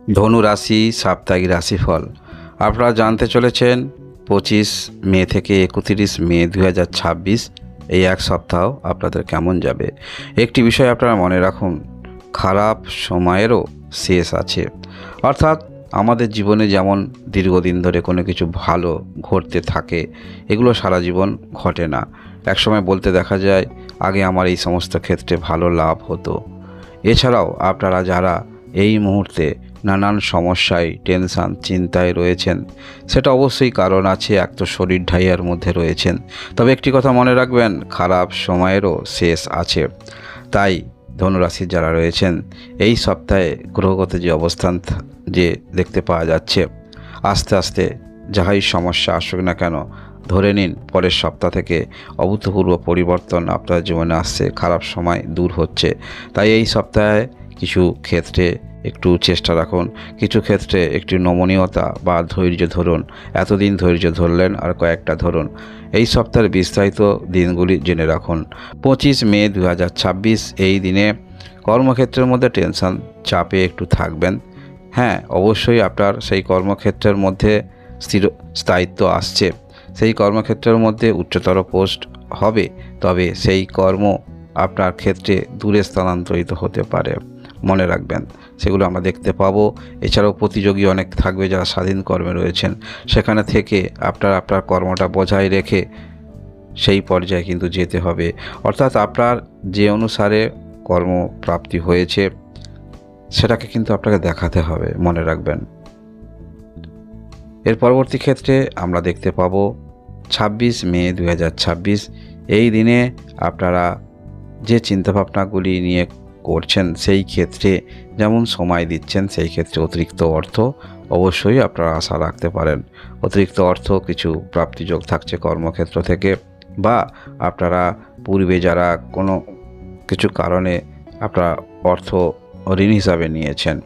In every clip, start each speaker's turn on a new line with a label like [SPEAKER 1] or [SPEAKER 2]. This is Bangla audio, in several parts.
[SPEAKER 1] ধনু রাশি সাপ্তাহিক রাশিফল আপনারা জানতে চলেছেন 25 মে থেকে 31 মে 2026 এই এক সপ্তাহ আপনাদের কেমন যাবে। একটি বিষয় আপনারা মনে রাখুন, খারাপ সময়েরও শেষ আছে। অর্থাৎ আমাদের জীবনে যেমন দীর্ঘদিন ধরে কোনো কিছু ভালো ঘটতে থাকে, এগুলো সারা জীবন ঘটে না। একসময় বলতে দেখা যায় আগে আমার এই সমস্ত ক্ষেত্রে ভালো লাভ হতো। এছাড়াও আপনারা যারা এই মুহূর্তে নানান সমস্যায় টেনশান চিন্তায় রয়েছেন, সেটা অবশ্যই কারণ আছে। এক তো শরীর ঢাইয়ার মধ্যে রয়েছেন, তবে একটি কথা মনে রাখবেন, খারাপ সময়েরও শেষ আছে। তাই ধনুরাশির যারা রয়েছেন, এই সপ্তাহে গ্রহগত যে অবস্থান যে দেখতে পাওয়া যাচ্ছে, আস্তে আস্তে যাহাই সমস্যা আসুক না কেন, ধরে নিন পরের সপ্তাহ থেকে অভূতপূর্ব পরিবর্তন আপনার জীবনে আসছে, খারাপ সময় দূর হচ্ছে। তাই এই সপ্তাহে কিছু ক্ষেত্রে একটু চেষ্টা রাখুন, কিছু ক্ষেত্রে একটু নমনীয়তা বা ধৈর্য ধরুন। এতদিন ধৈর্য ধরলেন, আর কয়েকটা ধরুন। এই সপ্তাহের বিস্তারিত দিনগুলি জেনে রাখুন। 25 মে 2026 এই দিনে কর্মক্ষেত্রের মধ্যে টেনশন চাপে একটু থাকবেন। হ্যাঁ, অবশ্যই আপনার সেই কর্মক্ষেত্রের মধ্যে স্থায়িত্ব আসছে, সেই কর্মক্ষেত্রের মধ্যে উচ্চতর পোস্ট হবে, তবে সেই কর্ম আপনার ক্ষেত্রে দূরে স্থানান্তরিত হতে পারে, মনে রাখবেন। সেগুলো আমরা দেখতে পাবো। এছাড়াও প্রতিযোগী অনেক থাকবে যারা স্বাধীন কর্মে রয়েছেন, সেখানে থেকে আপনার কর্মটা বজায় রেখে সেই পর্যায়ে কিন্তু যেতে হবে। অর্থাৎ আপনার যে অনুসারে কর্মপ্রাপ্তি হয়েছে সেটাকে কিন্তু আপনাকে দেখাতে হবে, মনে রাখবেন। এর পরবর্তী ক্ষেত্রে আমরা দেখতে পাবো 26 মে 2026 এই দিনে আপনারা যে চিন্তাভাবনাগুলি নিয়ে করছেন, সেই ক্ষেত্রে যেমন সময় দিচ্ছেন, সেই ক্ষেত্রে অতিরিক্ত অর্থ অবশ্যই আপনারা আশা রাখতে পারেন। অতিরিক্ত অর্থ কিছু প্রাপ্তিযোগ থাকছে কর্মক্ষেত্র থেকে, বা আপনারা পূর্বে যারা কোনো কিছু কারণে আপনারা অর্থ ঋণ হিসাবে নিয়েছেন,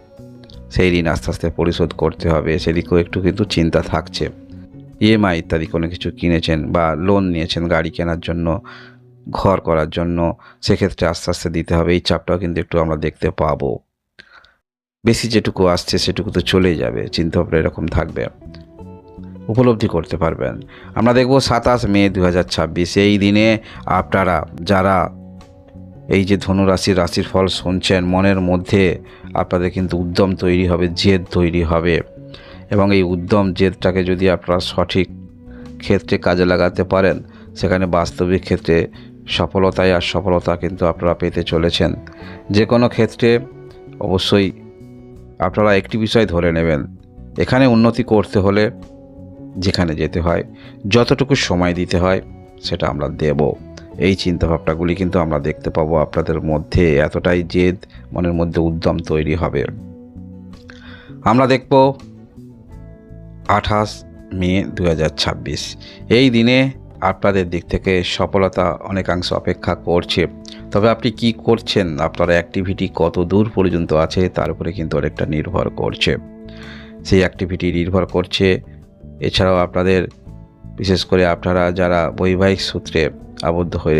[SPEAKER 1] সেই ঋণ আস্তে আস্তে পরিশোধ করতে হবে, সেদিকেও একটু কিন্তু চিন্তা থাকছে। ইএমআই ইত্যাদি কোনো কিছু কিনেছেন বা লোন নিয়েছেন গাড়ি কেনার জন্য, ঘর করার জন্য, সেক্ষেত্রে আস্তে আস্তে দিতে হবে। এই চাপটাও কিন্তু একটু আমরা দেখতে পাবো। বেশি যেটুকু আসছে সেটুকু তো চলেই যাবে, চিন্তাভাবনা এরকম থাকবে, উপলব্ধি করতে পারবেন। আমরা দেখব 27 মে 2026 এই দিনে আপনারা যারা এই যে ধনুরাশির রাশির ফল শুনছেন, মনের মধ্যে আপনাদের কিন্তু উদ্যম তৈরি হবে, জেদ তৈরি হবে, এবং এই উদ্যম জেদটাকে যদি আপনারা সঠিক ক্ষেত্রে কাজে লাগাতে পারেন, সেখানে বাস্তবিক ক্ষেত্রে সফলতায় আর সফলতা কিন্তু আপনারা পেতে চলেছেন। যে কোনো ক্ষেত্রে অবশ্যই আপনারা একটি বিষয় ধরে নেবেন, এখানে উন্নতি করতে হলে যেখানে যেতে হয়, যতটুকু সময় দিতে হয়, সেটা আমরা দেব। এই চিন্তাভাবনাগুলি কিন্তু আমরা দেখতে পাবো আপনাদের মধ্যে, এতটাই জেদ, মনের মধ্যে উদ্যম তৈরি হবে। আমরা দেখব 28 মে 2026 এই দিনে আপনাদের দিক থেকে সফলতা অনেকাংশ অপেক্ষা করছে। তবে আপনি কি করছেন, আপনার অ্যাক্টিভিটি কত দূর পর্যন্ত আছে, তার উপরে কিন্তু অনেকটা নির্ভর করছে। সেই অ্যাক্টিভিটি নির্ভর করছে। এছাড়াও আপনাদের বিশেষ করে আপনারা যারা বৈবাহিক সূত্রে আবদ্ধ হয়ে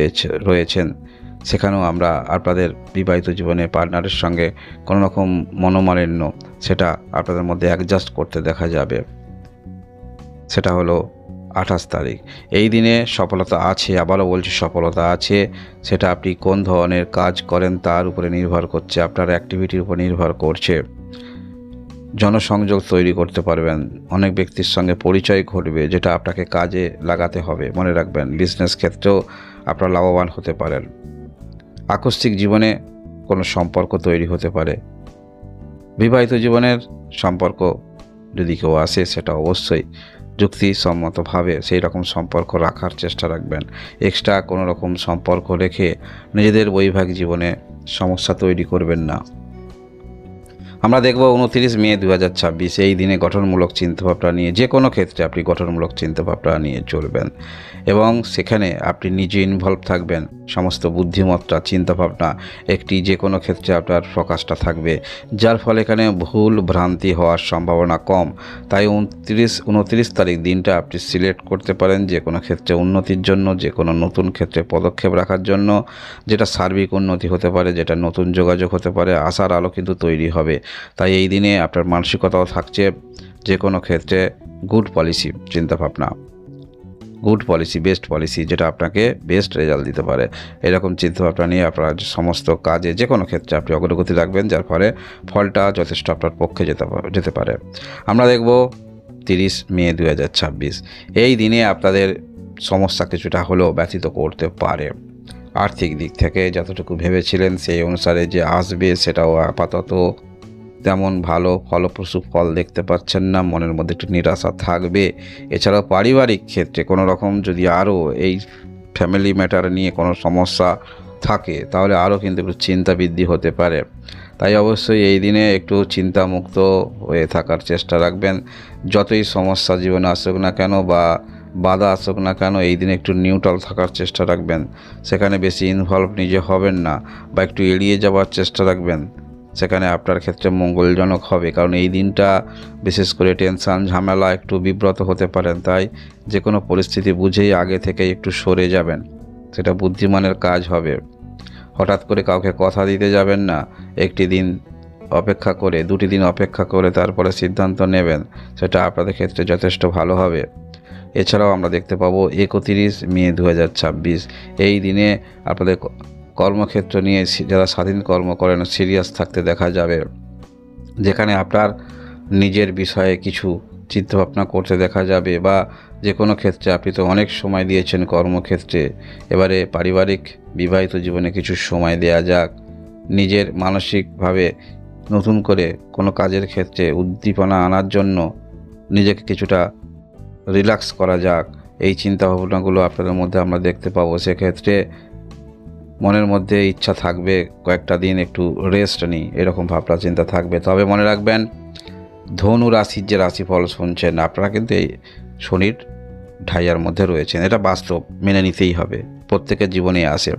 [SPEAKER 1] রয়েছেন, সেখানেও আমরা আপনাদের বিবাহিত জীবনে পার্টনারের সঙ্গে কোনো রকম মনোমালিন্য, সেটা আপনাদের মধ্যে অ্যাডজাস্ট করতে দেখা যাবে। সেটা হলো 28 তারিখ। এই দিনে সফলতা আছে, আবারও বলছি সফলতা আছে। সেটা আপনি কোন ধরনের কাজ করেন তার উপরে নির্ভর করছে, আপনার অ্যাক্টিভিটির উপর নির্ভর করছে। জনসংযোগ তৈরি করতে পারবেন, অনেক ব্যক্তির সঙ্গে পরিচয় ঘটবে, যেটা আপনাকে কাজে লাগাতে হবে, মনে রাখবেন। বিজনেস ক্ষেত্রেও আপনারা লাভবান হতে পারেন। আকস্মিক জীবনে কোনো সম্পর্ক তৈরি হতে পারে। বিবাহিত জীবনের সম্পর্ক যদি কেউ আসে, সেটা অবশ্যই যুক্তিসম্মতভাবে সেই রকম সম্পর্ক রাখার চেষ্টা রাখবেন। এক্সট্রা কোনো রকম সম্পর্ক রেখে নিজেদের বৈবাহিক জীবনে সমস্যা তৈরি করবেন না। আমরা দেখব 29 মে 2026 এই দিনে গঠনমূলক চিন্তাভাবনা নিয়ে, যে কোনো ক্ষেত্রে আপনি গঠনমূলক চিন্তাভাবনা নিয়ে চলবেন, এবং সেখানে আপনি নিজে ইনভলভ থাকবেন। সমস্ত বুদ্ধিমত্তা, চিন্তাভাবনা একটি যে কোনো ক্ষেত্রে আপনার প্রকাশটা থাকবে, যার ফলে এখানে ভুল ভ্রান্তি হওয়ার সম্ভাবনা কম। তাই 29 তারিখ দিনটা আপনি সিলেক্ট করতে পারেন যে কোনো ক্ষেত্রে উন্নতির জন্য, যে কোনো নতুন ক্ষেত্রে পদক্ষেপ রাখার জন্য, যেটা সার্বিক উন্নতি হতে পারে, যেটা নতুন যোগাযোগ হতে পারে, আশার আলো কিন্তু তৈরি হবে। তাই এই দিনে আপনার মানসিকতাও থাকছে যে কোনো ক্ষেত্রে গুড পলিসি চিন্তাভাবনা, গুড পলিসি, বেস্ট পলিসি, যেটা আপনাকে বেস্ট রেজাল্ট দিতে পারে। এরকম চিন্তাভাবনা নিয়ে আপনার সমস্ত কাজে যে কোনো ক্ষেত্রে আপনি অগ্রগতি রাখবেন, যার ফলে ফলটা যথেষ্ট আপনার পক্ষে যেতে পারে। আমরা দেখব 30 মে 2026 এই দিনে আপনাদের সমস্যা কিছুটা হলেও ব্যতীত করতে পারে। আর্থিক দিক থেকে যতটুকু ভেবেছিলেন সেই অনুসারে যে আসবে সেটাও আপাতত তেমন ভালো ফলপ্রসূ ফল দেখতে পাচ্ছেন না, মনের মধ্যে একটু নিরাশা থাকবে। এছাড়াও পারিবারিক ক্ষেত্রে কোনো রকম যদি আরও এই ফ্যামিলি ম্যাটার নিয়ে কোনো সমস্যা থাকে তাহলে আরও কিন্তু একটু চিন্তা বৃদ্ধি হতে পারে। তাই অবশ্যই এই দিনে একটু চিন্তামুক্ত হয়ে থাকার চেষ্টা রাখবেন। যতই সমস্যা জীবনে আসুক না কেন বা বাধা আসুক না কেন, এই দিনে একটু নিউট্রাল থাকার চেষ্টা রাখবেন। সেখানে বেশি ইনভলভ নিজে হবেন না বা একটু এড়িয়ে যাওয়ার চেষ্টা রাখবেন, সেখানে আপনার ক্ষেত্রে মঙ্গলজনক হবে। কারণ এই দিনটা বিশেষ করে টেনশান ঝামেলা একটু বিব্রত হতে পারেন, তাই যে কোনো পরিস্থিতি বুঝেই আগে থেকে একটু সরে যাবেন, সেটা বুদ্ধিমানের কাজ হবে। হঠাৎ করে কাউকে কথা দিতে যাবেন না, একটি দিন অপেক্ষা করে 2টি দিন অপেক্ষা করে তারপরে সিদ্ধান্ত নেবেন, সেটা আপনাদের ক্ষেত্রে যথেষ্ট ভালো হবে। এছাড়াও আমরা দেখতে পাবো 31 মে 2026 এই দিনে আপনাদের কর্মক্ষেত্র নিয়ে যারা স্বাধীন কর্ম করেন সিরিয়াস থাকতে দেখা যাবে, যেখানে আপনার নিজের বিষয়ে কিছু চিন্তাভাবনা করতে দেখা যাবে। বা যে কোনো ক্ষেত্রে আপনি তো অনেক সময় দিয়েছেন কর্মক্ষেত্রে, এবারে পারিবারিক বিবাহিত জীবনে কিছু সময় দেয়া যাক, নিজের মানসিকভাবে নতুন করে কোনো কাজের ক্ষেত্রে উদ্দীপনা আনার জন্য নিজেকে কিছুটা রিল্যাক্স করা যাক, এই চিন্তাভাবনাগুলো আপনাদের মধ্যে আমরা দেখতে পাবো। সেক্ষেত্রে মনের মধ্যে ইচ্ছা থাকবে কয়েকটা দিন একটু রেস্ট নিই, এরকম ভাবনা চিন্তা থাকবে। তবে মনে রাখবেন, ধনু রাশির যে রাশিফল শুনছেন আপনারা কিন্তু এই শনির ঢাইয়ার মধ্যে রয়েছেন, এটা বাস্তব, মেনে নিতেই হবে, প্রত্যেকের জীবনে আসে।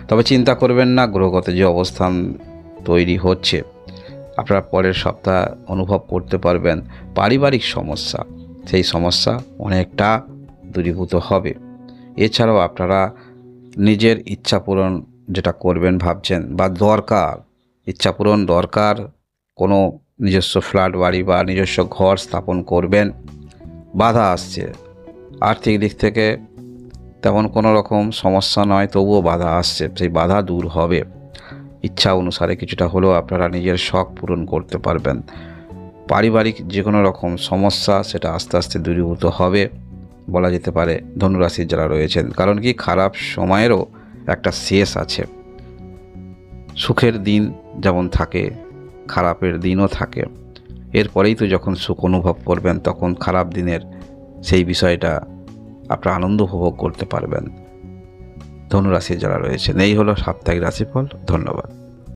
[SPEAKER 1] তবে চিন্তা করবেন না, গ্রহগত যে অবস্থান তৈরি হচ্ছে আপনারা পরের সপ্তাহ অনুভব করতে পারবেন পারিবারিক সমস্যা, সেই সমস্যা অনেকটা দূরীভূত হবে। এছাড়াও আপনারা নিজের ইচ্ছা পূরণ যেটা করবেন ভাবছেন বা দরকার, ইচ্ছা পূরণ দরকার, কোনো নিজস্ব ফ্ল্যাট বাড়ি বা নিজস্ব ঘর স্থাপন করবেন, বাধা আসছে। আর্থিক দিক থেকে তেমন কোনো রকম সমস্যা নয়, তবুও বাধা আসছে, সেই বাধা দূর হবে। ইচ্ছা অনুসারে কিছুটা হলেও আপনারা নিজের শখ পূরণ করতে পারবেন। পারিবারিক যে কোনো রকম সমস্যা সেটা আস্তে আস্তে দূরীভূত হবে বলা যেতে পারে ধনুরাশির যারা রয়েছেন। কারণ কি, খারাপ সময়েরও একটা শেষ আছে। সুখের দিন যেমন থাকে, খারাপের দিনও থাকে। এরপরেই তো যখন সুখ অনুভব করবেন তখন খারাপ দিনের সেই বিষয়টা আপনারা আনন্দ উপভোগ করতে পারবেন। ধনুরাশির যারা রয়েছেন, এই হলো সাপ্তাহিক রাশিফল। ধন্যবাদ।